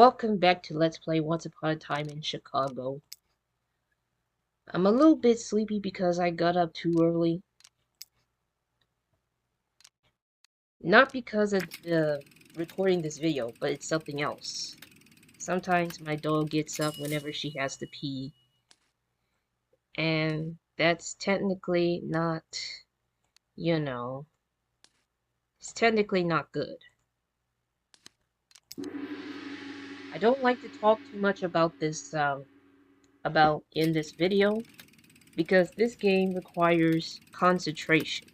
Welcome back to Let's Play Once Upon a Time in Chicago. I'm a little bit sleepy because I got up too early. Not because of recording this video, but it's something else. Sometimes my dog gets up whenever she has to pee. And that's technically not, it's technically not good. I don't like to talk too much about this, in this video, because this game requires concentration.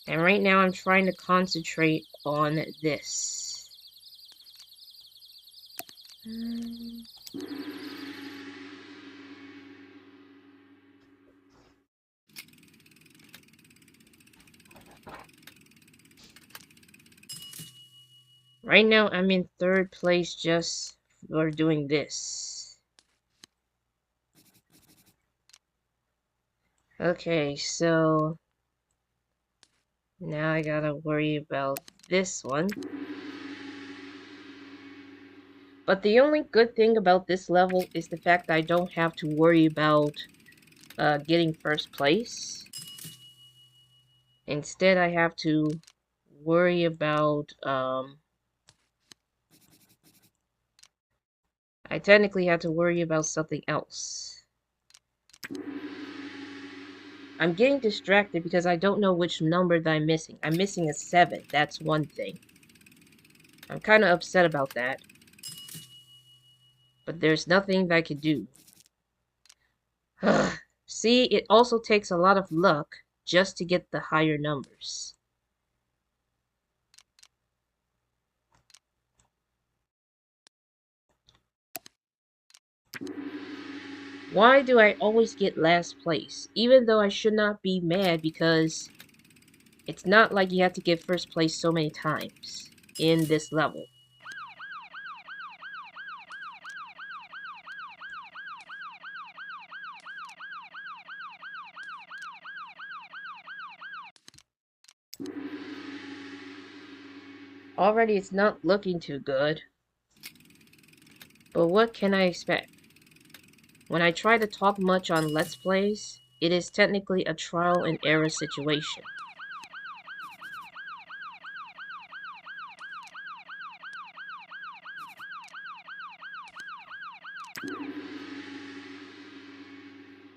And right now I'm trying to concentrate on this. Right now I'm in third place just for doing this. Okay, so now I gotta worry about this one. But the only good thing about this level is the fact that I don't have to worry about getting first place. Instead, I have to worry about, I technically have to worry about something else. I'm getting distracted because I don't know which number that I'm missing. I'm missing a 7, that's one thing. I'm kind of upset about that. But there's nothing that I can do. See, it also takes a lot of luck just to get the higher numbers. Why do I always get last place? Even though I should not be mad because it's not like you have to get first place so many times in this level. Already it's not looking too good. But what can I expect? When I try to talk much on Let's Plays, it is technically a trial and error situation.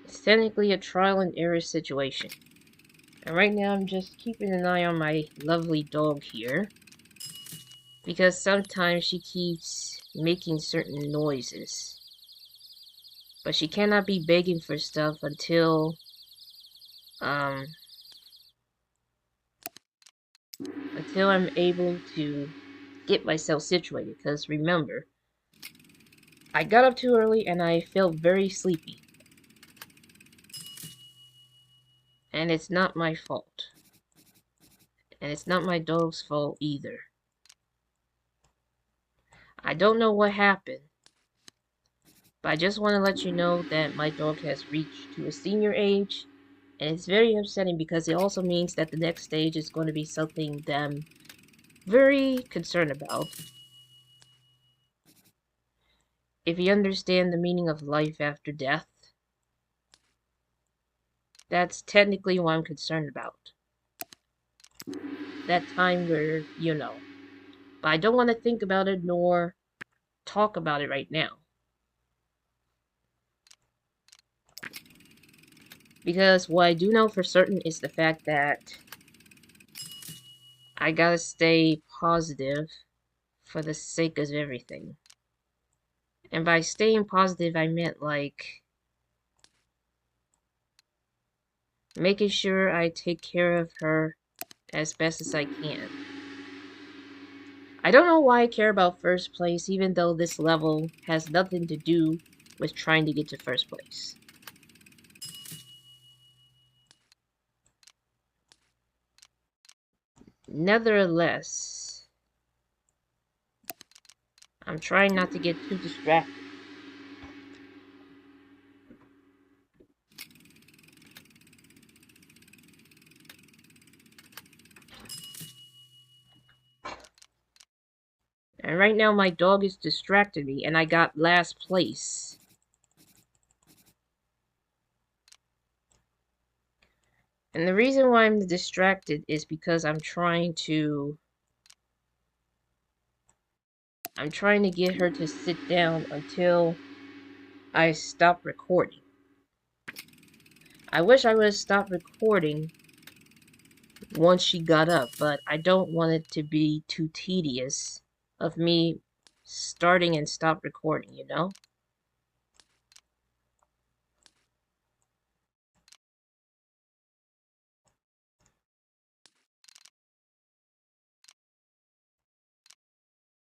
It's technically a trial and error situation. And right now I'm just keeping an eye on my lovely dog here. Because sometimes she keeps making certain noises. But she cannot be begging for stuff until I'm able to get myself situated. Because remember, I got up too early and I felt very sleepy. And it's not my fault. And it's not my dog's fault either. I don't know what happened. But I just want to let you know that my dog has reached to a senior age. And it's very upsetting because it also means that the next stage is going to be something that I'm very concerned about. If you understand the meaning of life after death, that's technically what I'm concerned about. That time where, But I don't want to think about it nor talk about it right now. Because what I do know for certain is the fact that I gotta stay positive for the sake of everything. And by staying positive, I meant like making sure I take care of her as best as I can. I don't know why I care about first place, even though this level has nothing to do with trying to get to first place. Nevertheless, I'm trying not to get too distracted. right now my dog is distracting me, and I got last place. And the reason why I'm distracted is because I'm trying to get her to sit down until I stop recording. I wish I would have stopped recording once she got up, but I don't want it to be too tedious of me starting and stop recording, you know?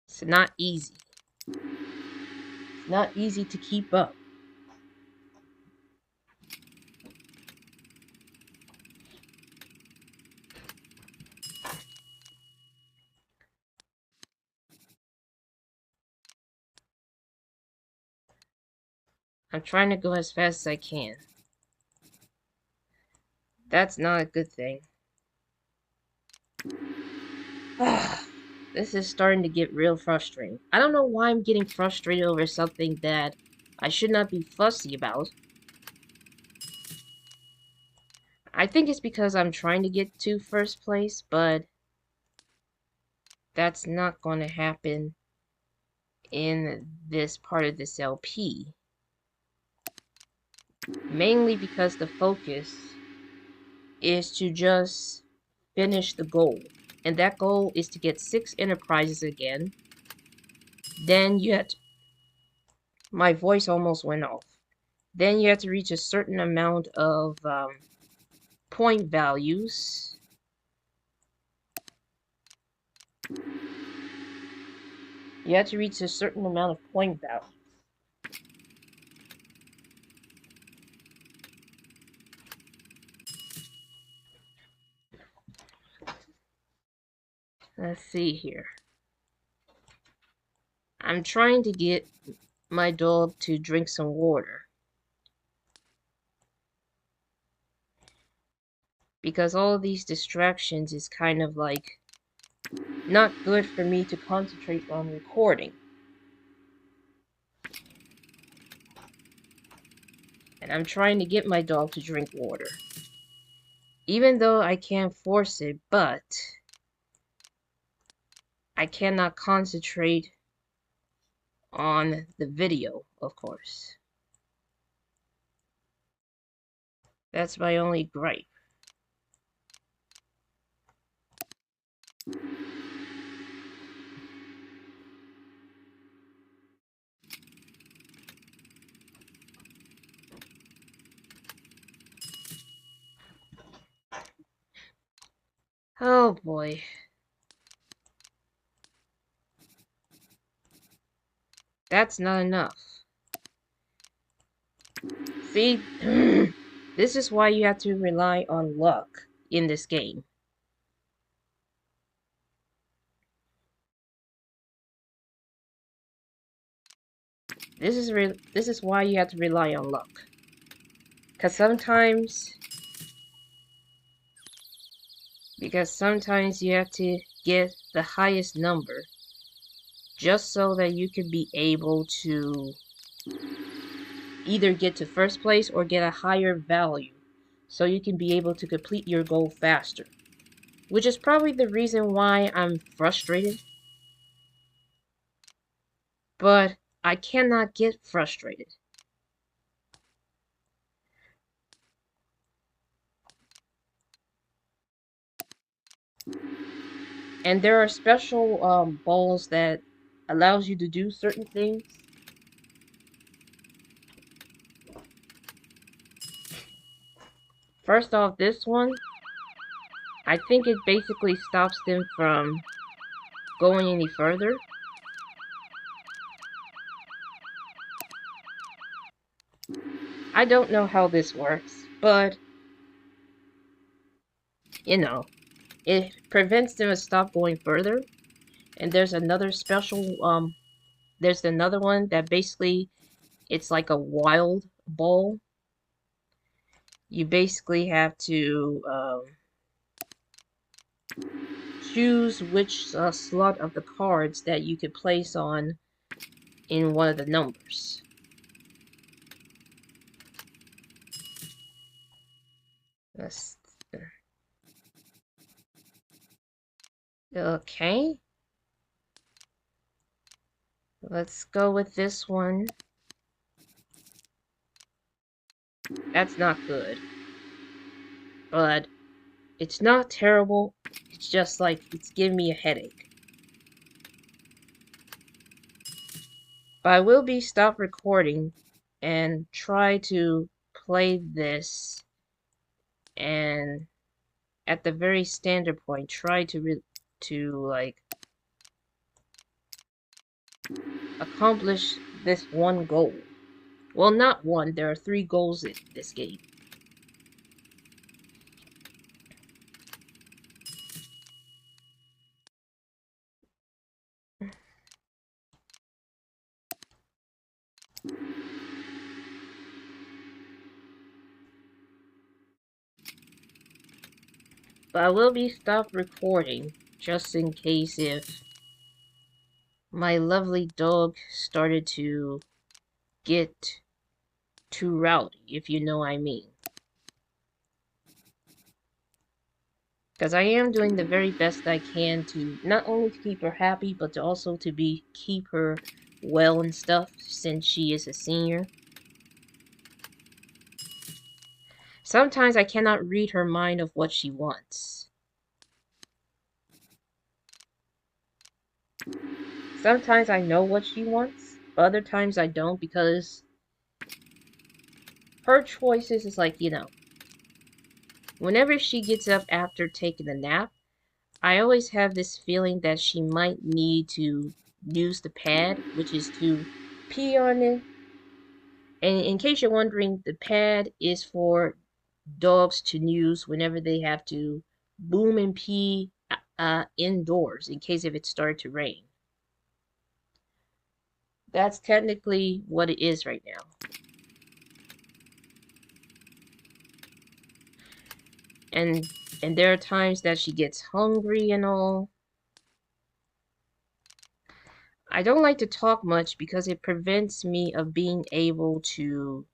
It's not easy. It's not easy to keep up. I'm trying to go as fast as I can. That's not a good thing. This is starting to get real frustrating. I don't know why I'm getting frustrated over something that I should not be fussy about. I think it's because I'm trying to get to first place, but that's not going to happen in this part of this LP. Mainly because the focus is to just finish the goal. And that goal is to get 6 enterprises again. Then you have to... My voice almost went off. Then you have to reach a certain amount of point values. You have to reach a certain amount of point values. Let's see here. I'm trying to get my dog to drink some water. Because all of these distractions is kind of like not good for me to concentrate on recording. And I'm trying to get my dog to drink water. Even though I can't force it, but I cannot concentrate on the video, of course. That's my only gripe. Oh boy. That's not enough. See? This is why you have to rely on luck in this game. This is why you have to rely on luck. Because sometimes you have to get the highest number just so that you can be able to either get to first place or get a higher value so you can be able to complete your goal faster. Which is probably the reason why I'm frustrated. But I cannot get frustrated. And there are special balls that allows you to do certain things. First off, this one, I think it basically stops them from going any further. I don't know how this works, but you know, it prevents them to stop going further. And there's another special, there's another one that basically, it's like a wild ball. You basically have to choose which slot of the cards that you could place on in one of the numbers. Okay. Let's go with this one. That's not good. But it's not terrible. It's just like it's giving me a headache. But I will stop recording and try to play this, and at the very standard point try to like accomplish this one goal. Well, not one, there are 3 goals in this game. But I will stop recording just in case if my lovely dog started to get too rowdy, if you know what I mean. Because I am doing the very best I can to not only to keep her happy, but to also to keep her well and stuff, since she is a senior. Sometimes I cannot read her mind of what she wants. Sometimes I know what she wants, but other times I don't, because her choices is like, whenever she gets up after taking a nap, I always have this feeling that she might need to use the pad, which is to pee on it. And in case you're wondering, the pad is for dogs to use whenever they have to boom and pee indoors in case if it started to rain. That's technically what it is right now. And there are times that she gets hungry and all. I don't like to talk much because it prevents me of being able to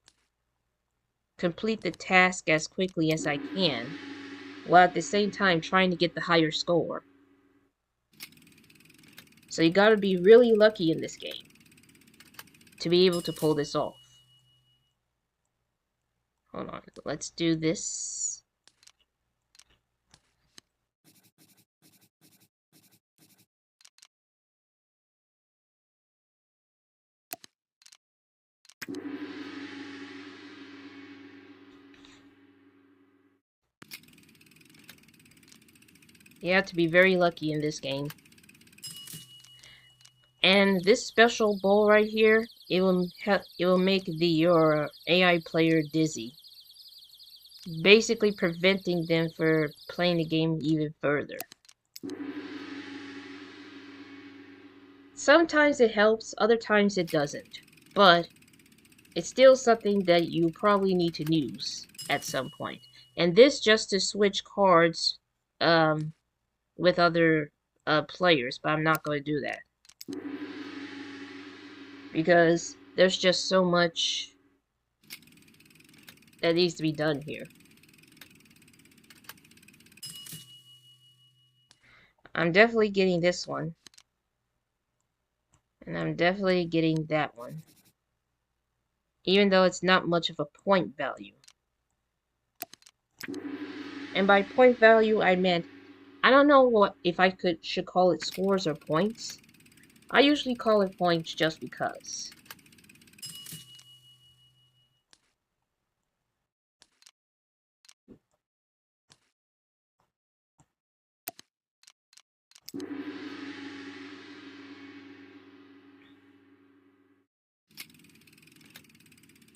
complete the task as quickly as I can, while at the same time trying to get the higher score. So you gotta be really lucky in this game to be able to pull this off. Hold on, let's do this. You have to be very lucky in this game. And this special ball right here, it will make your AI player dizzy, basically preventing them from playing the game even further. Sometimes it helps, other times it doesn't, but it's still something that you probably need to use at some point. And this just to switch cards with other players, but I'm not going to do that. Because there's just so much that needs to be done here. I'm definitely getting this one. And I'm definitely getting that one. Even though it's not much of a point value. And by point value, I meant, I don't know if I should call it scores or points. I usually call it points just because.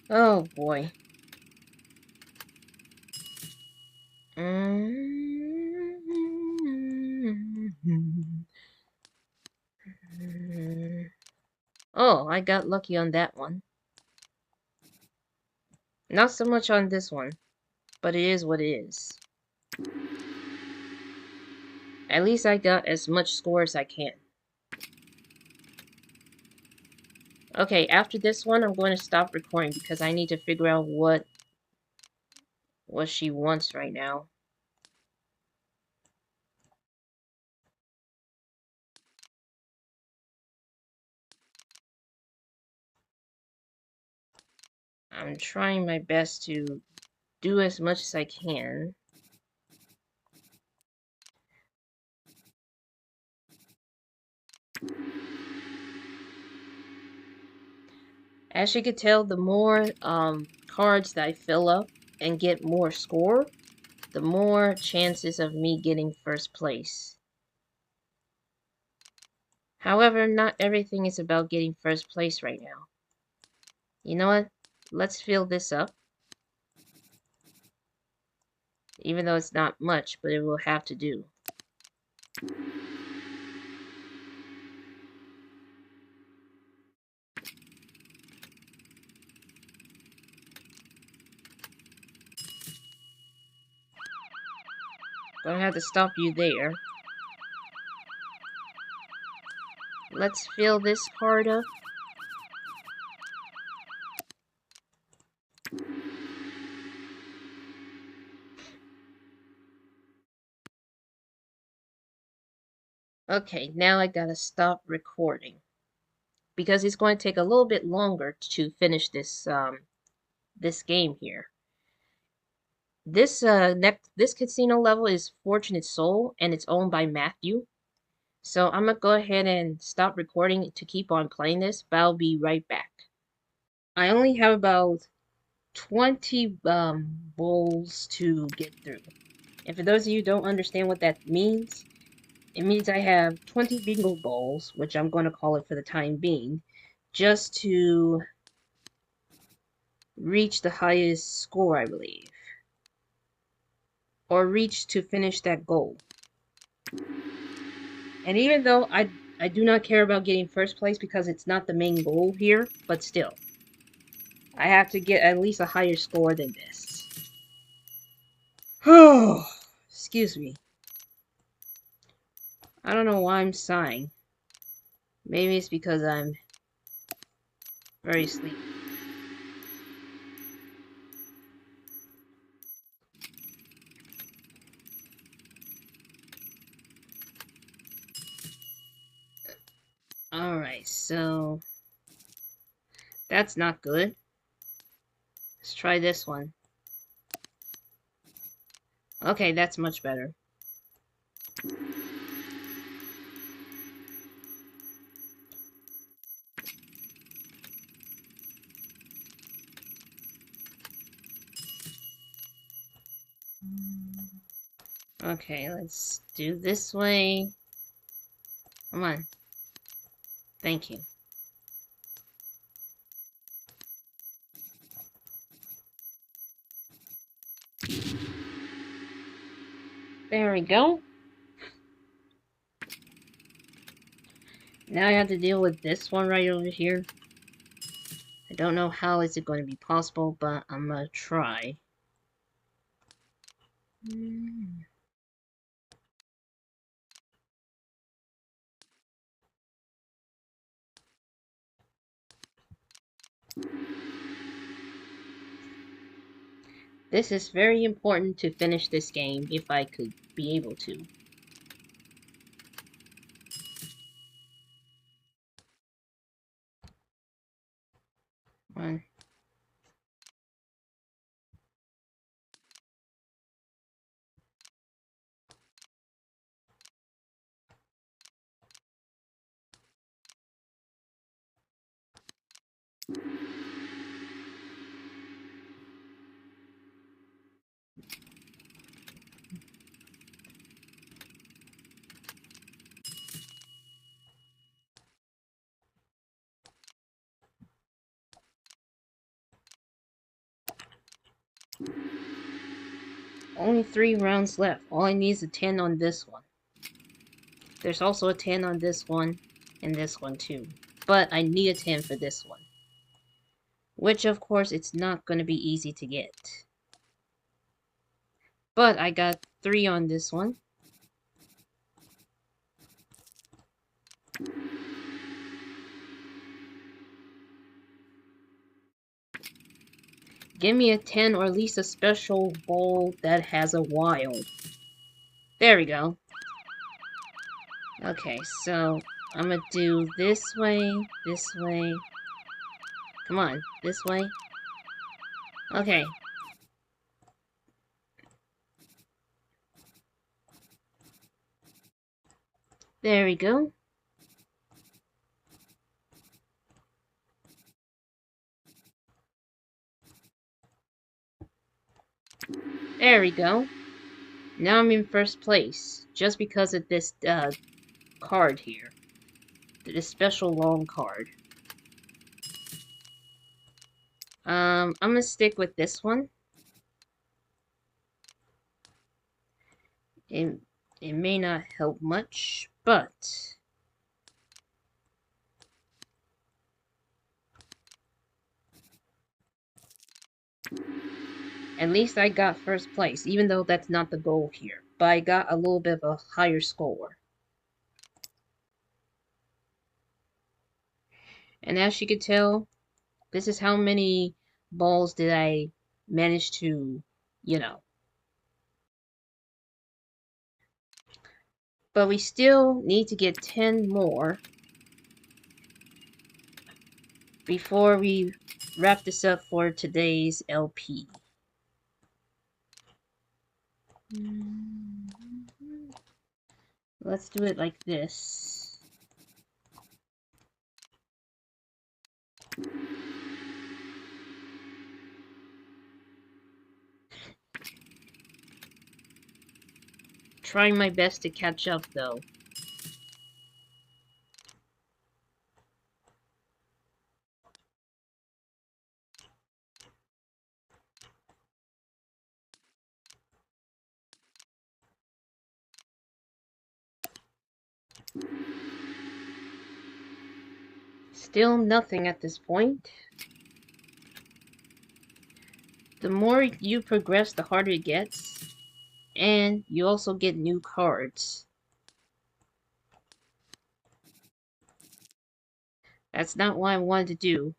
Oh boy. Oh, I got lucky on that one. Not so much on this one, but it is what it is. At least I got as much score as I can. Okay, after this one, I'm going to stop recording because I need to figure out what she wants right now. I'm trying my best to do as much as I can. As you can tell, the more cards that I fill up and get more score, the more chances of me getting first place. However, not everything is about getting first place right now. You know what? Let's fill this up. Even though it's not much, but it will have to do. Gonna have to stop you there. Let's fill this card up. Okay, now I gotta stop recording. Because it's going to take a little bit longer to finish this this game here. This this casino level is Fortunate Soul, and it's owned by Matthew. So I'm gonna go ahead and stop recording to keep on playing this, but I'll be right back. I only have about 20 bowls to get through. And for those of you who don't understand what that means, it means I have 20 bingo bowls, which I'm going to call it for the time being, just to reach the highest score, I believe. Or reach to finish that goal. And even though I do not care about getting first place because it's not the main goal here, but still. I have to get at least a higher score than this. Oh, excuse me. I don't know why I'm sighing. Maybe it's because I'm very sleepy. Alright, so that's not good. Let's try this one. Okay, that's much better. Okay, let's do this way. Come on. Thank you. There we go. Now I have to deal with this one right over here. I don't know how is it going to be possible, but I'm gonna try. This is very important to finish this game if I could be able to. One. Only 3 rounds left. All I need is a 10 on this one. There's also a 10 on this one, and this one too. But I need a 10 for this one. Which, of course, it's not going to be easy to get. But I got 3 on this one. Give me a 10 or at least a special ball that has a wild. There we go. Okay, so I'm gonna do this way, this way. Come on, this way. Okay. There we go. There we go. Now I'm in first place, just because of this card here. This special long card. I'm gonna stick with this one. It, it may not help much, but at least I got first place, even though that's not the goal here. But I got a little bit of a higher score. And as you can tell, this is how many balls did I manage to, you know. But we still need to get 10 more before we wrap this up for today's LP. Let's do it like this. Trying my best to catch up though. Still nothing at this point. The more you progress, the harder it gets. And you also get new cards. That's not what I wanted to do.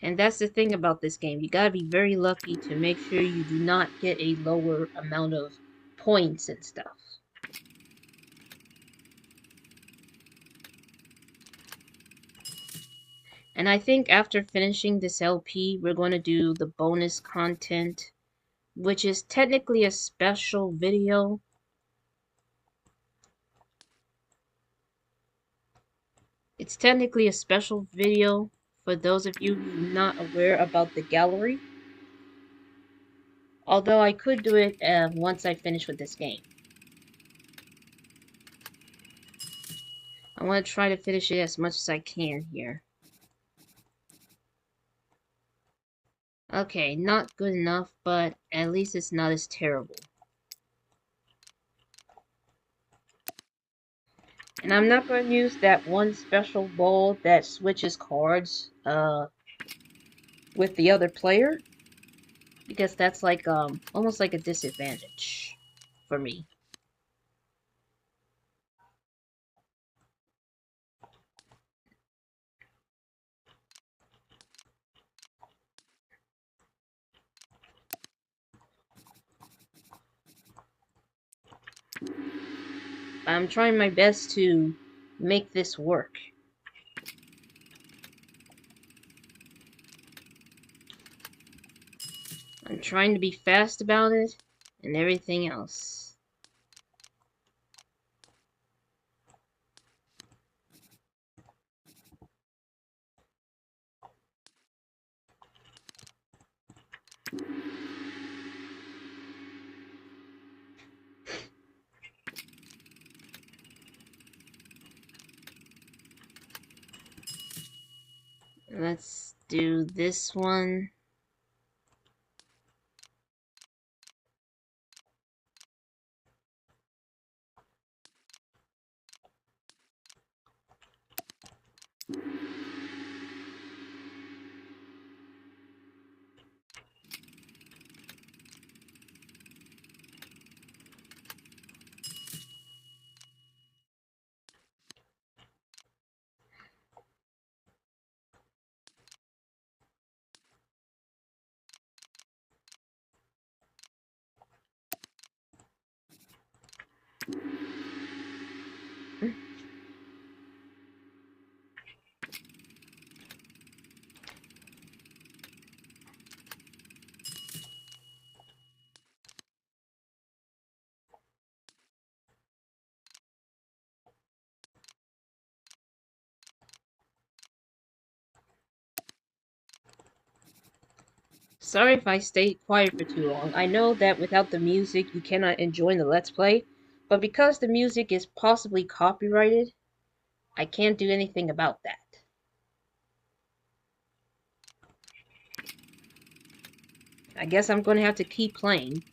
And that's the thing about this game. You gotta be very lucky to make sure you do not get a lower amount of points and stuff. And I think after finishing this LP, we're going to do the bonus content, which is technically a special video. It's technically a special video for those of you who are not aware about the gallery. Although I could do it once I finish with this game. I want to try to finish it as much as I can here. Okay, not good enough, but at least it's not as terrible. And I'm not going to use that one special ball that switches cards with the other player, because that's like almost like a disadvantage for me. I'm trying my best to make this work. I'm trying to be fast about it and everything else. Let's do this one. Sorry if I stayed quiet for too long. I know that without the music you cannot enjoy the Let's Play, but because the music is possibly copyrighted, I can't do anything about that. I guess I'm going to have to keep playing,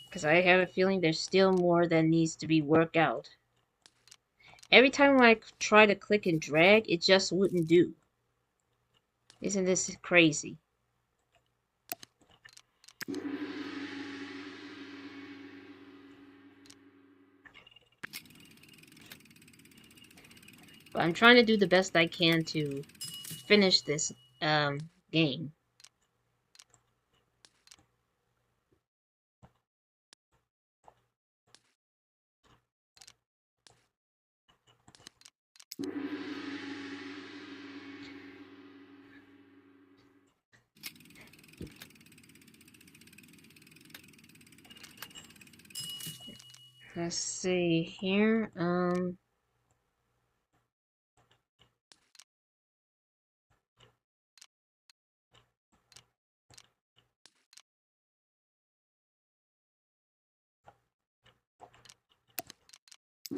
because I have a feeling there's still more that needs to be worked out. Every time I try to click and drag, it just wouldn't do. Isn't this crazy? But I'm trying to do the best I can to finish this game. Let's see here.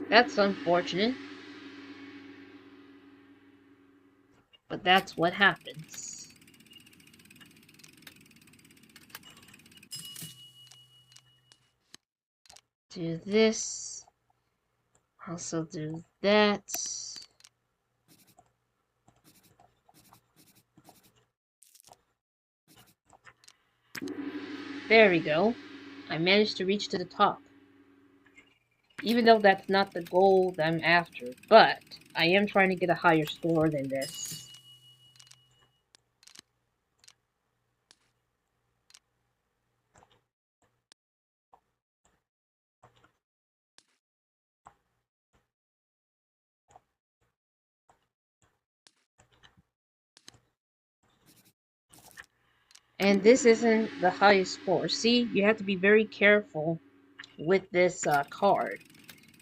That's unfortunate. But that's what happens. Do this. Also do that. There we go. I managed to reach to the top. Even though that's not the goal that I'm after, but I am trying to get a higher score than this. And this isn't the highest score. See, you have to be very careful with this card.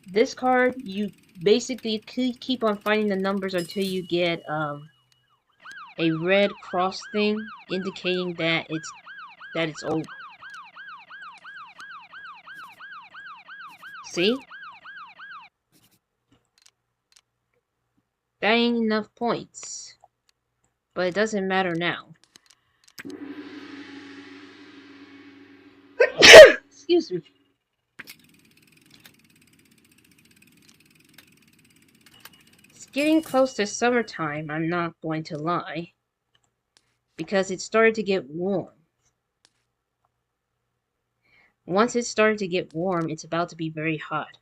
This card, you basically keep on finding the numbers until you get a red cross thing indicating that it's over. See? That ain't enough points. But it doesn't matter now. Excuse me. It's getting close to summertime, I'm not going to lie. Because it started to get warm. Once it started to get warm, it's about to be very hot.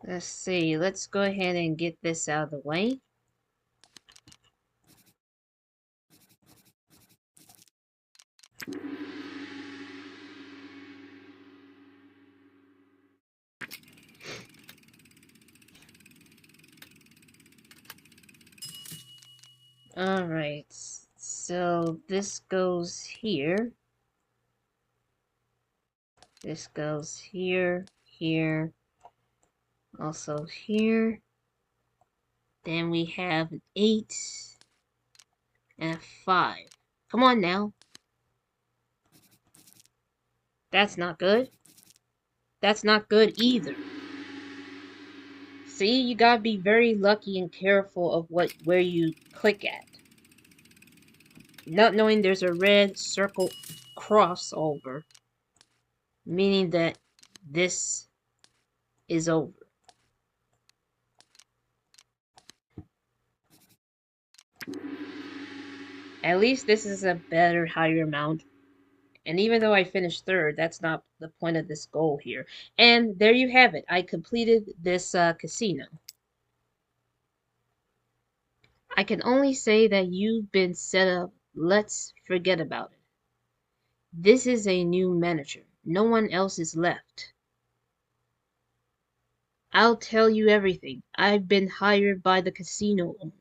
Let's see, let's go ahead and get this out of the way. Alright, so this goes here. This goes here, here, also here. Then we have an 8 and a 5. Come on now. That's not good. That's not good either. See, you gotta be very lucky and careful of where you click at. Not knowing there's a red circle crossover, meaning that this is over. At least this is a better, higher amount. And even though I finished third, that's not the point of this goal here. And there you have it. I completed this casino. I can only say that you've been set up. Let's forget about it. This is a new manager. No one else is left. I'll tell you everything. I've been hired by the casino owner.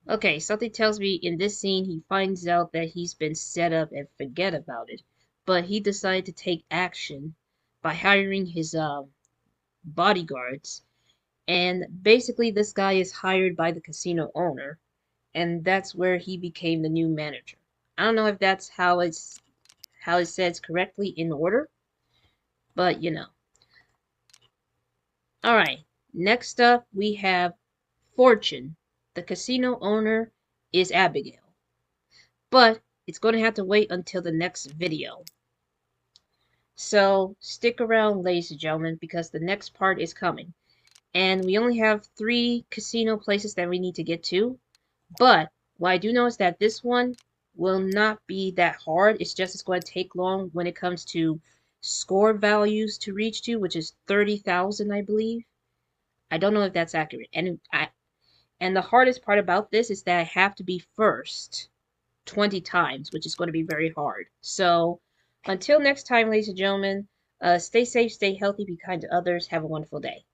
Okay, something tells me in this scene he finds out that he's been set up and forget about it. But he decided to take action by hiring his bodyguards. And basically this guy is hired by the casino owner, and that's where he became the new manager. I don't know if that's how it says correctly in order, but you know. Alright, next up we have Fortune. The casino owner is Abigail. But it's going to have to wait until the next video. So stick around, ladies and gentlemen, because the next part is coming. And we only have 3 casino places that we need to get to. But what I do know is that this one will not be that hard. It's going to take long when it comes to score values to reach to, which is 30,000, I believe. I don't know if that's accurate. And the hardest part about this is that I have to be first 20 times, which is going to be very hard. So until next time, ladies and gentlemen, stay safe, stay healthy, be kind to others. Have a wonderful day.